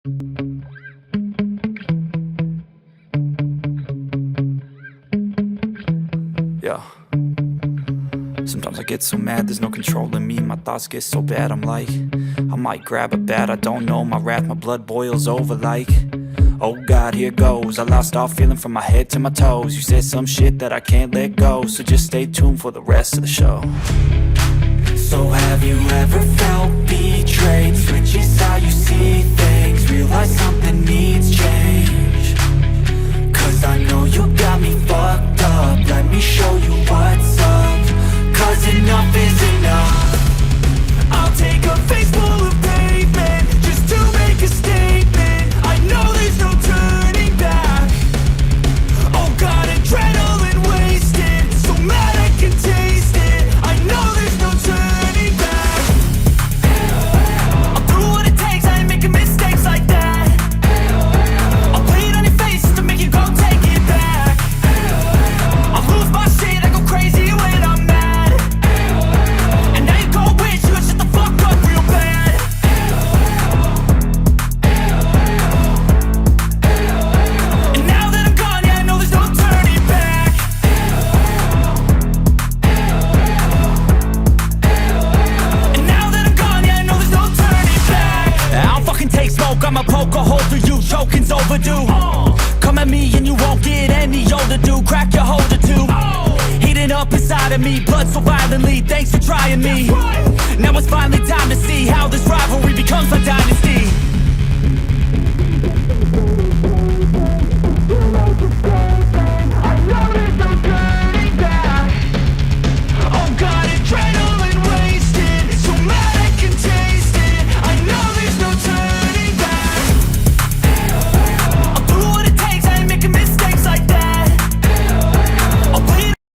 Yeah. Sometimes I get so mad, there's no controlling me. My thoughts get so bad, I'm like, I might grab a bat, I don't know. My wrath, my blood boils over like, oh God, here goes. I lost all feeling from my head to my toes. You said some shit that I can't let go, so just stay tuned for the rest of the show. So have you ever felt betrayed? Switches how you see things, realize something needs change. Cause I know you got me fucked up, let me show you what's up. Cause enough is enough. I'll take a face full of pavement just to make a statement. I know there's no turning back. Oh God, adrenaline wasted, so mad I can taste it. I know there's no turning back. I'll do what it takes, I ain't making mistakes like that. I'll play it on your face just to make you go take it back. I'll lose my shit, I go crazy when I'm mad. And now you go wish you would shut the fuck up real bad. And now that I'm gone, yeah, I know there's no turning back. And now that I'm gone, yeah, I know there's no turning back. I don't fucking take smoke, I'ma poke a hole through you, choking's overdue. Come at me and you won't get any older, dude. Crack your holder too. Heating up inside of me, blood so violently. Thanks for trying me. Now it's finally time to see how this rivalry becomes a dynasty.